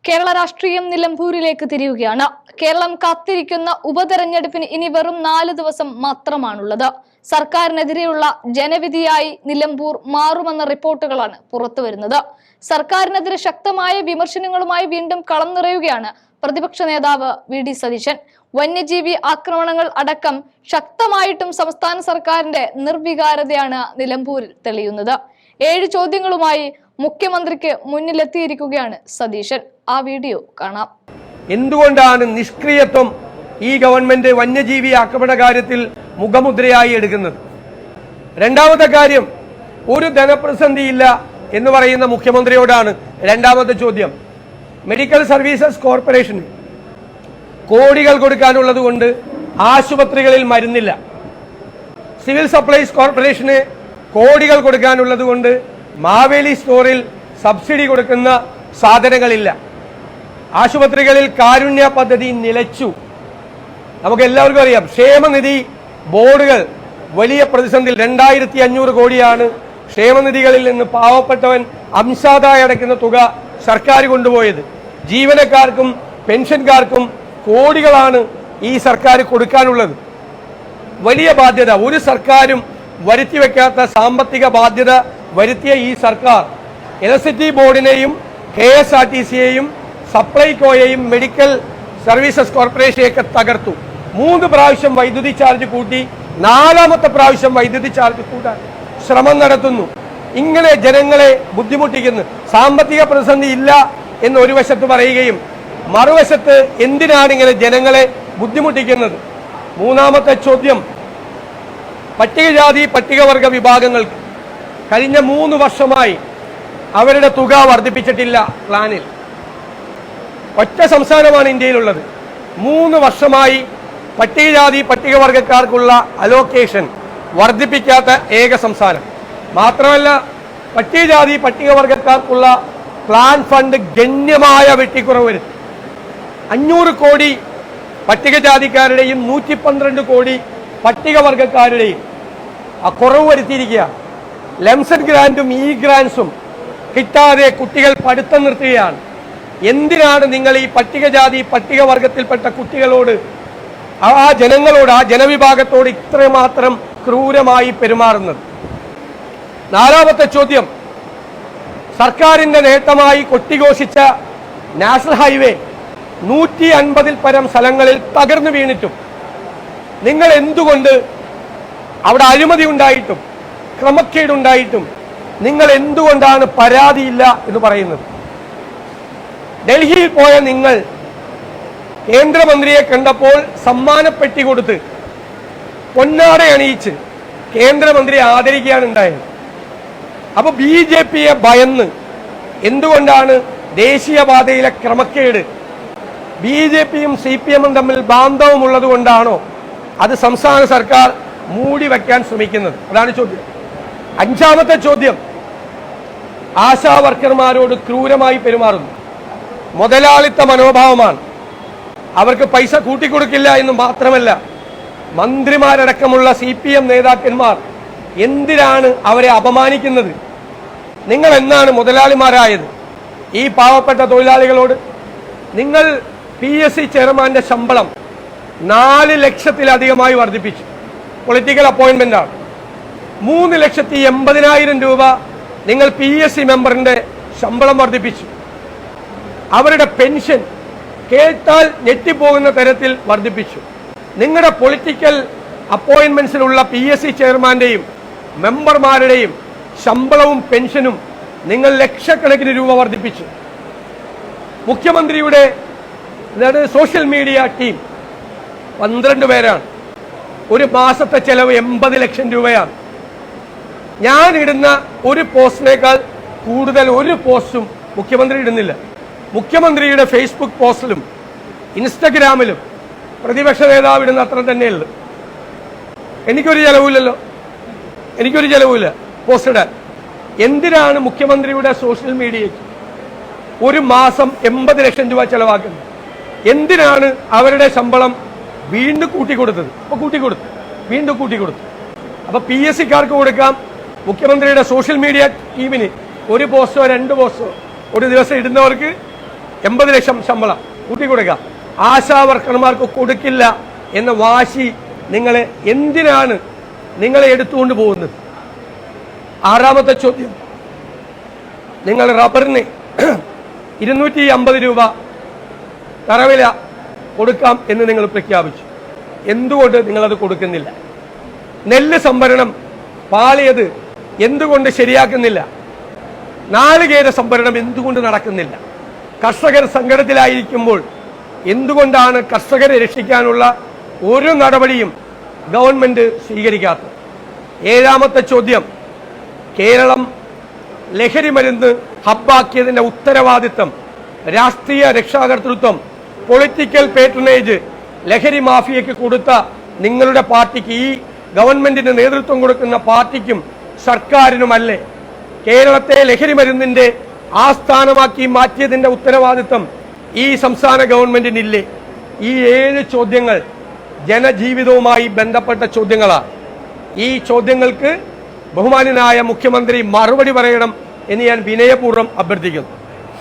കേരള രാഷ്ട്രീയം നിലമ്പൂരിലേക്ക് തിരിയുകയാണ്. കേരളം കാത്തിരിക്കുന്ന ഉപതെരഞ്ഞെടുപ്പിന് ഇനി വെറും 4 ദിവസം മാത്രമാണുള്ളത്. സർക്കാരിനെതിരെയുള്ള ജനവിധിയായി നിലമ്പൂർ മാറുമെന്ന റിപ്പോർട്ടുകളാണ് പുറത്തുവരുന്നത്. സർക്കാരിനെതിരെ ശക്തമായ വിമർശനങ്ങളുമായി വീണ്ടും കളം നിറയുകയാണ് പ്രതിപക്ഷ നേതാവ് വി.ഡി. സതീശൻ. വന്യജീവി ആക്രമണങ്ങൾ അടക്കം ശക്തമായിട്ടും സംസ്ഥാന സർക്കാരിന്റെ നിർവികാരതയാണ് നിലമ്പൂരിൽ തെളിയുന്നത്. 7 ചോദ്യങ്ങളുമായി മുഖ്യമന്ത്രിക്ക് മുന്നിലെത്തിയിരിക്കുകയാണ് സതീശൻ. ആ വീഡിയോ കാണാം. എന്തുകൊണ്ടാണ് നിഷ്ക്രിയത്വം ഈ ഗവൺമെന്റ് വന്യജീവി ആക്രമണ കാര്യത്തിൽ മുഖമുദ്രയായി എടുക്കുന്നത്? രണ്ടാമത്തെ കാര്യം, ഒരു ധനപ്രതിസന്ധിയില്ല എന്ന് പറയുന്ന മുഖ്യമന്ത്രിയോടാണ് രണ്ടാമത്തെ ചോദ്യം. മെഡിക്കൽ സർവീസസ് കോർപ്പറേഷന് കോടികൾ കൊടുക്കാനുള്ളത് കൊണ്ട് ആശുപത്രികളിൽ മരുന്നില്ല. സിവിൽ സപ്ലൈസ് കോർപ്പറേഷന് കോടികൾ കൊടുക്കാനുള്ളത് കൊണ്ട് മാവേലി സ്റ്റോറിൽ സബ്സിഡി കൊടുക്കുന്ന സാധനങ്ങളില്ല. ആശുപത്രികളിൽ കാരുണ്യ പദ്ധതി നിലച്ചു. നമുക്ക് എല്ലാവർക്കും അറിയാം, ക്ഷേമനിധി ബോർഡുകൾ വലിയ പ്രതിസന്ധി. 2500 കോടിയാണ് ക്ഷേമനിധികളിൽ നിന്ന് പാവപ്പെട്ടവൻ അംശാദായി അടയ്ക്കുന്ന തുക സർക്കാർ കൊണ്ടുപോയത്. ജീവനക്കാർക്കും പെൻഷൻകാർക്കും കോടികളാണ് ഈ സർക്കാർ കൊടുക്കാനുള്ളത്. വലിയ ബാധ്യത, ഒരു സർക്കാരും വരുത്തിവെക്കാത്ത സാമ്പത്തിക ബാധ്യത വരുത്തിയ ഈ സർക്കാർ ഇലക്ട്രിസിറ്റി ബോർഡിനെയും KSRTCയെയും സപ്ലൈകോയെയും മെഡിക്കൽ സർവീസസ് കോർപ്പറേഷനെയൊക്കെ തകർത്തു. 3 പ്രാവശ്യം വൈദ്യുതി ചാർജ് കൂട്ടി, 4ാമത്തെ പ്രാവശ്യം വൈദ്യുതി ചാർജ് കൂട്ടാൻ ശ്രമം നടത്തുന്നു. ഇങ്ങനെ ജനങ്ങളെ ബുദ്ധിമുട്ടിക്കുന്നു. സാമ്പത്തിക പ്രതിസന്ധി ഇല്ല എന്ന് ഒരു വശത്ത് പറയുകയും മറുവശത്ത് എന്തിനാണ് ഇങ്ങനെ ജനങ്ങളെ ബുദ്ധിമുട്ടിക്കുന്നത്? മൂന്നാമത്തെ ചോദ്യം, പട്ടികജാതി പട്ടികവർഗ വിഭാഗങ്ങൾക്ക് കഴിഞ്ഞ 3 വർഷമായി അവരുടെ തുക വർദ്ധിപ്പിച്ചിട്ടില്ല. പ്ലാനിൽ ഒറ്റ സംസ്ഥാനമാണ് ഇന്ത്യയിലുള്ളത്. 3 വർഷമായി പട്ടികജാതി പട്ടികവർഗക്കാർക്കുള്ള അലോക്കേഷൻ വർദ്ധിപ്പിക്കാത്ത ഏക സംസ്ഥാനം. മാത്രമല്ല, പട്ടികജാതി പട്ടികവർഗക്കാർക്കുള്ള പ്ലാൻ ഫണ്ട് ഗണ്യമായ വെട്ടിക്കുറവ് വരുത്തി. 500 കോടി പട്ടികജാതിക്കാരുടെയും 112 കോടി പട്ടികവർഗക്കാരുടെയും ആ കുറവ് വരുത്തിയിരിക്കുക. ലംസൺ ഗ്രാൻഡും ഈ ഗ്രാൻസും കിട്ടാതെ കുട്ടികൾ പഠിത്തം നിർത്തുകയാണ്. എന്തിനാണ് നിങ്ങൾ ഈ പട്ടികജാതി പട്ടികവർഗത്തിൽപ്പെട്ട കുട്ടികളോട്, ആ ജനങ്ങളോട്, ആ ജനവിഭാഗത്തോട് ഇത്രമാത്രം ക്രൂരമായി പെരുമാറുന്നത്? 4ാമത്തെ ചോദ്യം, സർക്കാരിന്റെ നേട്ടമായി കൊട്ടിഘോഷിച്ച നാഷണൽ ഹൈവേ 150-ൽ പരം സ്ഥലങ്ങളിൽ തകർന്നു വീണിട്ടും നിങ്ങൾ എന്തുകൊണ്ട് അവിടെ അഴിമതി ഉണ്ടായിട്ടും ക്രമക്കേടുണ്ടായിട്ടും നിങ്ങൾ എന്തുകൊണ്ടാണ് പരാതിയില്ല എന്ന് പറയുന്നത്? ഡൽഹിയിൽ പോയ നിങ്ങൾ കേന്ദ്രമന്ത്രിയെ കണ്ടപ്പോൾ സമ്മാനപ്പെട്ടി കൊടുത്ത് പൊന്നാട അണിയിച്ച് കേന്ദ്രമന്ത്രിയെ ആദരിക്കുകയാണ് ഉണ്ടായത്. അപ്പൊ BJPയെ ഭയന്ന് എന്തുകൊണ്ടാണ് ദേശീയപാതയിലെ ക്രമക്കേട് BJPയും CPMഉം തമ്മിൽ ബാന്ധവമുള്ളത് കൊണ്ടാണോ അത് സംസ്ഥാന സർക്കാർ മൂടി വയ്ക്കാൻ ശ്രമിക്കുന്നത്? അതാണ് ചോദ്യം. 5ാമത്തെ ചോദ്യം, ആശാ വർക്കർമാരോട് ക്രൂരമായി പെരുമാറുന്നു. മുതലാളിത്ത മനോഭാവമാണ്. അവർക്ക് പൈസ കൂട്ടിക്കൊടുക്കില്ല എന്ന് മാത്രമല്ല, മന്ത്രിമാരടക്കമുള്ള CPM നേതാക്കന്മാർ എന്തിനാണ് അവരെ അപമാനിക്കുന്നത്? നിങ്ങൾ എന്നാണ് മുതലാളിമാരായത് ഈ പാവപ്പെട്ട തൊഴിലാളികളോട്? നിങ്ങൾ PSC ചെയർമാന്റെ ശമ്പളം 4 ലക്ഷത്തിലധികമായി വർദ്ധിപ്പിച്ചു. പൊളിറ്റിക്കൽ അപ്പോയിന്റ്മെന്റാണ്. 3,80,000 രൂപ നിങ്ങൾ PSC മെമ്പറിന്റെ ശമ്പളം വർദ്ധിപ്പിച്ചു. അവരുടെ പെൻഷൻ കേട്ടാൽ ഞെട്ടിപ്പോകുന്ന തരത്തിൽ വർദ്ധിപ്പിച്ചു. നിങ്ങളുടെ പൊളിറ്റിക്കൽ അപ്പോയിന്റ്മെന്റ്സിലുള്ള PSC ചെയർമാന്റെയും മെമ്പർമാരുടെയും ശമ്പളവും പെൻഷനും നിങ്ങൾ ലക്ഷക്കണക്കിന് രൂപ വർദ്ധിപ്പിച്ചു. മുഖ്യമന്ത്രിയുടെ സോഷ്യൽ മീഡിയ ടീം 12 പേരാണ്. ഒരു മാസത്തെ ചെലവ് 80 ലക്ഷം രൂപയാണ്. ഞാൻ ഇടുന്ന ഒരു പോസ്റ്റിനേക്കാൾ കൂടുതൽ ഒരു പോസ്റ്റും മുഖ്യമന്ത്രി ഇടുന്നില്ല. മുഖ്യമന്ത്രിയുടെ ഫേസ്ബുക്ക് പോസ്റ്റിലും ഇൻസ്റ്റഗ്രാമിലും പ്രതിപക്ഷ നേതാവ് ഇടുന്ന അത്ര തന്നെയുള്ളൂ. എനിക്കൊരു ചെലവില്ലല്ലോ, എനിക്കൊരു ചെലവില്ല പോസ്റ്റ് ഇടാൻ. എന്തിനാണ് മുഖ്യമന്ത്രിയുടെ സോഷ്യൽ മീഡിയയ്ക്ക് ഒരു മാസം 80 ലക്ഷം രൂപ ചെലവാക്കുന്നത്? എന്തിനാണ് അവരുടെ ശമ്പളം വീണ്ടും കൂട്ടിക്കൊടുത്തത്? അപ്പോൾ കൂട്ടിക്കൊടുത്തു, വീണ്ടും കൂട്ടിക്കൊടുത്തു. അപ്പൊ PSCക്കാർക്ക് കൊടുക്കാം, മുഖ്യമന്ത്രിയുടെ സോഷ്യൽ മീഡിയ ടീമിന് ഒരു പോസ്റ്റോ 2 പോസ്റ്റോ ഒരു ദിവസം ഇടുന്നവർക്ക് 80 ലക്ഷം ശമ്പളം കൂട്ടിക്കൊടുക്കുക, ആശാ വർക്കർമാർക്ക് കൊടുക്കില്ല എന്ന വാശി നിങ്ങളെ എന്തിനാണ് നിങ്ങളെ എടുത്തുകൊണ്ട് പോകുന്നത്? ആറാമത്തെ ചോദ്യം, നിങ്ങൾ റബ്ബറിന് 250 രൂപ തറവില കൊടുക്കാം എന്ന് നിങ്ങൾ പ്രഖ്യാപിച്ചു. എന്തുകൊണ്ട് നിങ്ങളത് കൊടുക്കുന്നില്ല? നെല്ല് സംഭരണം പാളിയത് എന്തുകൊണ്ട് ശരിയാക്കുന്നില്ല? നാളികേര സംഭരണം എന്തുകൊണ്ട് നടക്കുന്നില്ല? കർഷകർ സങ്കടത്തിലായിരിക്കുമ്പോൾ എന്തുകൊണ്ടാണ് കർഷകരെ രക്ഷിക്കാനുള്ള ഒരു നടപടിയും ഗവൺമെന്റ് സ്വീകരിക്കാത്തത്? ഏഴാമത്തെ ചോദ്യം, കേരളം ലഹരി മരുന്ന് ഹബ്ബാക്കിയതിന്റെ ഉത്തരവാദിത്തം, രാഷ്ട്രീയ രക്ഷാകർതൃത്വം, പൊളിറ്റിക്കൽ പേട്രണേജ് ലഹരി മാഫിയയ്ക്ക് കൊടുത്ത നിങ്ങളുടെ പാർട്ടിക്ക്, ഈ ഗവൺമെന്റിന് നേതൃത്വം കൊടുക്കുന്ന പാർട്ടിക്കും സർക്കാരിനുമല്ലേ? കേരളത്തെ ലഹരി മരുന്നിന്റെ ആസ്ഥാനമാക്കി മാറ്റിയതിന്റെ ഉത്തരവാദിത്തം ഈ സംസ്ഥാന ഗവൺമെന്റിനില്ലേ? ഈ 7 ചോദ്യങ്ങൾ ജനജീവിതവുമായി ബന്ധപ്പെട്ട ചോദ്യങ്ങളാണ്. ഈ ചോദ്യങ്ങൾക്ക് ബഹുമാന്യനായ മുഖ്യമന്ത്രി മറുപടി പറയണം എന്ന് ഞാൻ വിനയപൂർവ്വം അഭ്യർത്ഥിക്കുന്നു.